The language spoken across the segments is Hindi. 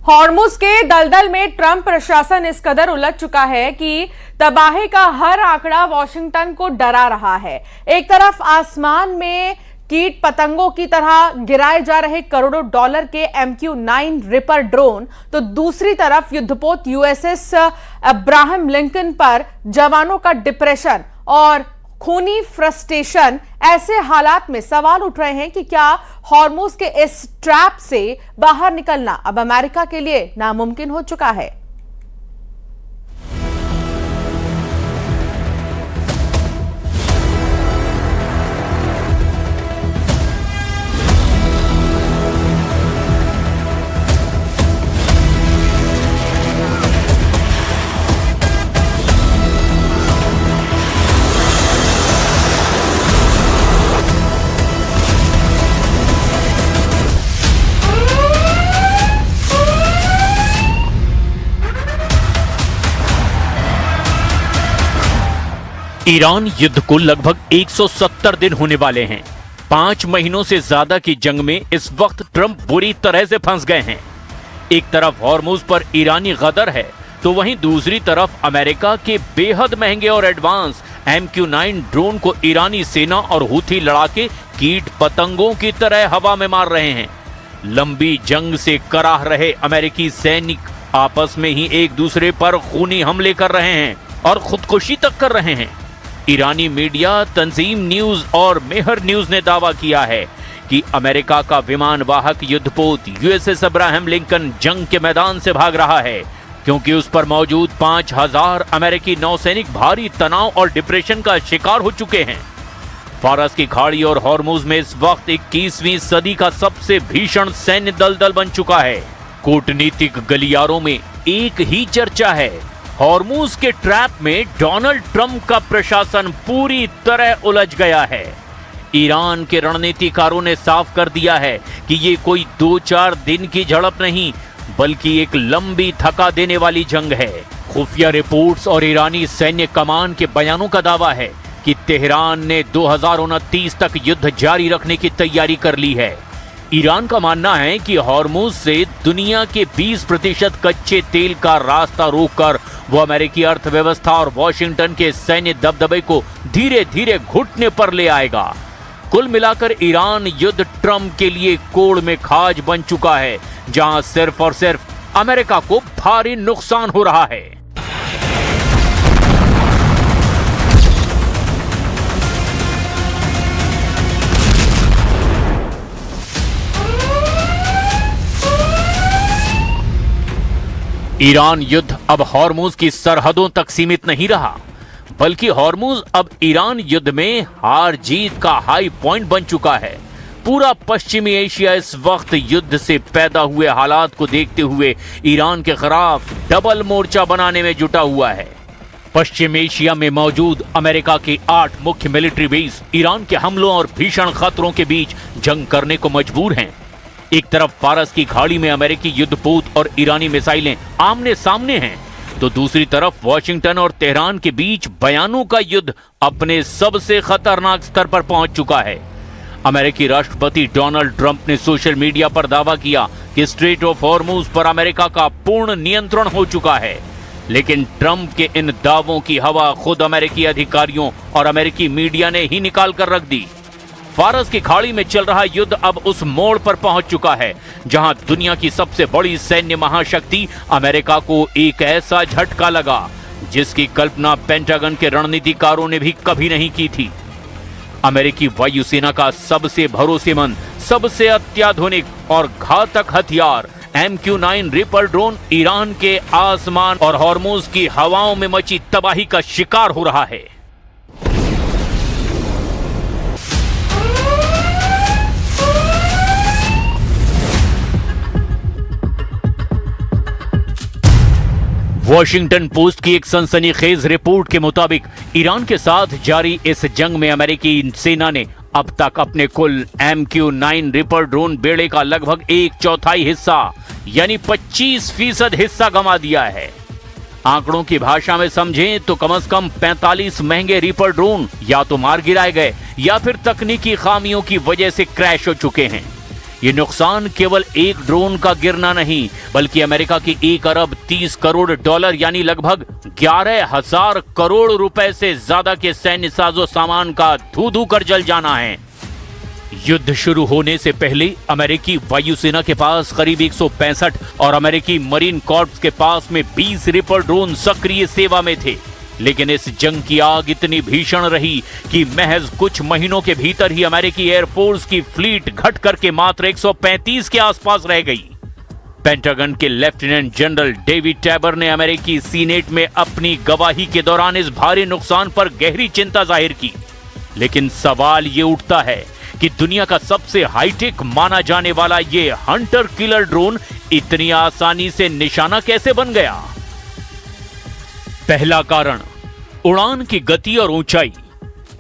हॉर्मुज के दलदल में ट्रंप प्रशासन इस कदर उलझ चुका है कि तबाही का हर आंकड़ा वॉशिंगटन को डरा रहा है। एक तरफ आसमान में कीट पतंगों की तरह गिराए जा रहे करोड़ों डॉलर के MQ-9 रिपर ड्रोन, तो दूसरी तरफ युद्धपोत USS अब्राहम लिंकन पर जवानों का डिप्रेशन और खूनी फ्रस्ट्रेशन। ऐसे हालात में सवाल उठ रहे हैं कि क्या हॉर्मुज के इस ट्रैप से बाहर निकलना अब अमेरिका के लिए नामुमकिन हो चुका है। ईरान युद्ध को लगभग 170 दिन होने वाले हैं। 5 महीनों से ज्यादा की जंग में इस वक्त ट्रंप बुरी तरह से फंस गए हैं। एक तरफ हॉर्मुज पर ईरानी गदर है, तो वहीं दूसरी तरफ अमेरिका के बेहद महंगे और एडवांस MQ-9 ड्रोन को ईरानी सेना और हूथी लड़ाके कीट पतंगों की तरह हवा में मार रहे हैं। लंबी जंग से कराह रहे अमेरिकी सैनिक आपस में ही एक दूसरे पर खूनी हमले कर रहे हैं और खुदकुशी तक कर रहे हैं। ईरानी मीडिया तंजीम न्यूज और मेहर न्यूज ने दावा किया है कि अमेरिका का विमान वाहक युद्धपोत USS अब्राहम लिंकन जंग के मैदान से भाग रहा है, क्योंकि उस पर मौजूद 5000 अमेरिकी नौसैनिक भारी तनाव और डिप्रेशन का शिकार हो चुके हैं। फारस की खाड़ी और हॉर्मुज में इस वक्त 21वीं सदी का सबसे भीषण सैन्य दलदल बन चुका है। कूटनीतिक गलियारों में एक ही चर्चा है, हॉर्मुज के ट्रैप में डोनाल्ड ट्रंप का प्रशासन पूरी तरह उलझ गया है। ईरान के रणनीतिकारों ने साफ कर दिया है कि ये कोई 2-4 दिन की झड़प नहीं, बल्कि एक लंबी थका देने वाली जंग है। खुफिया रिपोर्ट्स और ईरानी सैन्य कमान के बयानों का दावा है कि तेहरान ने 2029 तक युद्ध जारी रखने की तैयारी कर ली है। ईरान का मानना है कि हॉर्मुज से दुनिया के 20% कच्चे तेल का रास्ता रोककर वो अमेरिकी अर्थव्यवस्था और वॉशिंगटन के सैन्य दबदबे को धीरे धीरे घुटने पर ले आएगा। कुल मिलाकर ईरान युद्ध ट्रंप के लिए कोड़ में खाज बन चुका है, जहां सिर्फ और सिर्फ अमेरिका को भारी नुकसान हो रहा है। ईरान युद्ध अब हॉर्मुज की सरहदों तक सीमित नहीं रहा, बल्कि हॉर्मुज अब ईरान युद्ध में हार जीत का हाई पॉइंट बन चुका है। पूरा पश्चिमी एशिया इस वक्त युद्ध से पैदा हुए हालात को देखते हुए ईरान के खिलाफ डबल मोर्चा बनाने में जुटा हुआ है। पश्चिम एशिया में मौजूद अमेरिका की 8 मुख्य मिलिट्री बेस ईरान के हमलों और भीषण खतरों के बीच जंग करने को मजबूर हैं। एक तरफ फारस की खाड़ी में अमेरिकी युद्धपोत और ईरानी मिसाइलें आमने सामने हैं, तो दूसरी तरफ वॉशिंगटन और तेहरान के बीच बयानों का युद्ध अपने सबसे खतरनाक स्तर पर पहुंच चुका है। अमेरिकी राष्ट्रपति डोनाल्ड ट्रंप ने सोशल मीडिया पर दावा किया कि स्ट्रेट ऑफ हॉर्मुज पर अमेरिका का पूर्ण नियंत्रण हो चुका है, लेकिन ट्रंप के इन दावों की हवा खुद अमेरिकी अधिकारियों और अमेरिकी मीडिया ने ही निकाल कर रख दी। फारस की खाड़ी में चल रहा युद्ध अब उस मोड़ पर पहुंच चुका है जहां दुनिया की सबसे बड़ी सैन्य महाशक्ति अमेरिका को एक ऐसा झटका लगा जिसकी कल्पना पेंटागन के रणनीतिकारों ने भी कभी नहीं की थी। अमेरिकी वायुसेना का सबसे भरोसेमंद, सबसे अत्याधुनिक और घातक हथियार MQ-9 रिपर ड्रोन ईरान के आसमान और हॉर्मुज की हवाओं में मची तबाही का शिकार हो रहा है। वॉशिंगटन पोस्ट की एक सनसनीखेज रिपोर्ट के मुताबिक ईरान के साथ जारी इस जंग में अमेरिकी सेना ने अब तक अपने कुल MQ-9 रिपर ड्रोन बेड़े का लगभग 1/4 हिस्सा यानी 25% हिस्सा गंवा दिया है। आंकड़ों की भाषा में समझें तो कम से कम 45 महंगे रिपर ड्रोन या तो मार गिराए गए या फिर तकनीकी खामियों की वजह से क्रैश हो चुके हैं। ये नुकसान केवल एक ड्रोन का गिरना नहीं, बल्कि अमेरिका की 1 अरब 30 करोड़ डॉलर यानी लगभग 11,000 करोड़ रुपए से ज्यादा के सैन्य साजो सामान का धू धू कर जल जाना है। युद्ध शुरू होने से पहले अमेरिकी वायुसेना के पास करीब 165 और अमेरिकी मरीन कॉर्प्स के पास में 20 रिपर ड्रोन सक्रिय सेवा में थे। लेकिन इस जंग की आग इतनी भीषण रही कि महज कुछ महीनों के भीतर ही अमेरिकी एयरफोर्स की फ्लीट घट करके मात्र 135 के आसपास रह गई। पेंटागन के लेफ्टिनेंट जनरल डेविड टैबर ने अमेरिकी सीनेट में अपनी गवाही के दौरान इस भारी नुकसान पर गहरी चिंता जाहिर की। लेकिन सवाल ये उठता है कि दुनिया का सबसे हाईटेक माना जाने वाला ये हंटर किलर ड्रोन इतनी आसानी से निशाना कैसे बन गया? पहला कारण, उड़ान की गति और ऊंचाई।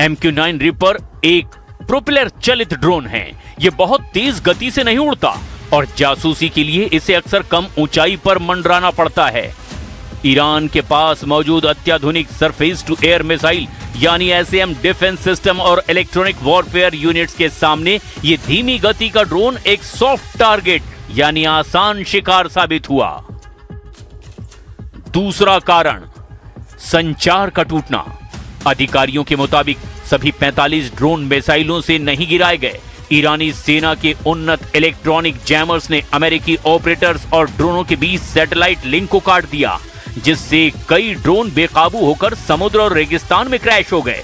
MQ-9 रिपर एक प्रोपेलर चलित ड्रोन है। यह बहुत तेज गति से नहीं उड़ता और जासूसी के लिए इसे अक्सर कम ऊंचाई पर मंडराना पड़ता है। ईरान के पास मौजूद अत्याधुनिक सरफेस टू एयर मिसाइल यानी SAM डिफेंस सिस्टम और इलेक्ट्रॉनिक वॉरफेयर यूनिट्स के सामने ये धीमी गति का ड्रोन एक सॉफ्ट टारगेट यानी आसान शिकार साबित हुआ। दूसरा कारण, संचार का टूटना। अधिकारियों के मुताबिक सभी 45 ड्रोन मिसाइलों से नहीं गिराए गए। ईरानी सेना के उन्नत इलेक्ट्रॉनिक जैमर्स ने अमेरिकी ऑपरेटर्स और ड्रोनों के बीच सैटेलाइट लिंक को काट दिया, जिससे कई ड्रोन बेकाबू होकर समुद्र और रेगिस्तान में क्रैश हो गए।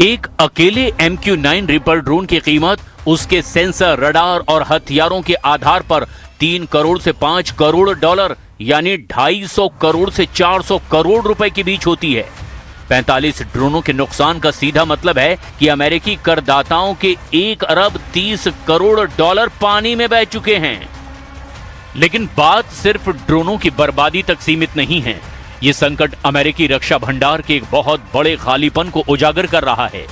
एक अकेले MQ-9 रिपर ड्रोन की कीमत उसके सेंसर, रडार और हथियारों के आधार पर 3 करोड़ से 5 करोड़ डॉलर यानी 250 करोड़ से 400 करोड़ रुपए के बीच होती है। 45 ड्रोनों के नुकसान का सीधा मतलब है कि अमेरिकी करदाताओं के 1 अरब 30 करोड़ डॉलर पानी में बह चुके हैं। लेकिन बात सिर्फ ड्रोनों की बर्बादी तक सीमित नहीं है। ये संकट अमेरिकी रक्षा भंडार के एक बहुत बड़े खालीपन को उजागर कर रहा है।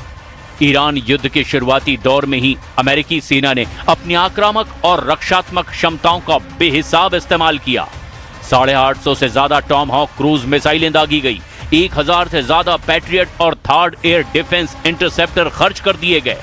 ईरान युद्ध के शुरुआती दौर में ही अमेरिकी सेना ने अपनी आक्रामक और रक्षात्मक क्षमताओं का बेहिसाब इस्तेमाल किया। 850 से ज्यादा टॉम हॉक क्रूज मिसाइलें दागी गई, 1000 से ज्यादा पैट्रियट और थर्ड एयर डिफेंस इंटरसेप्टर खर्च कर दिए गए।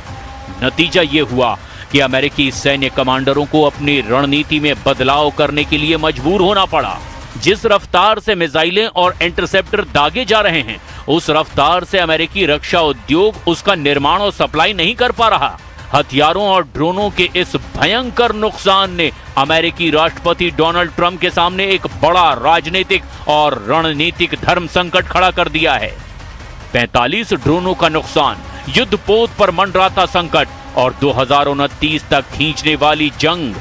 नतीजा ये हुआ कि अमेरिकी सैन्य कमांडरों को अपनी रणनीति में बदलाव करने के लिए मजबूर होना पड़ा। जिस रफ्तार से मिसाइलें और इंटरसेप्टर दागे जा रहे हैं, उस रफ्तार से अमेरिकी रक्षा उद्योग उसका निर्माण और सप्लाई नहीं कर पा रहा। हथियारों और ड्रोनों के इस भयंकर नुकसान ने अमेरिकी राष्ट्रपति डोनाल्ड ट्रंप के सामने एक बड़ा राजनीतिक और रणनीतिक धर्म संकट खड़ा कर दिया है। 45 ड्रोनों का नुकसान, युद्धपोत पर मंडराता संकट और 2029 तक खींचने वाली जंग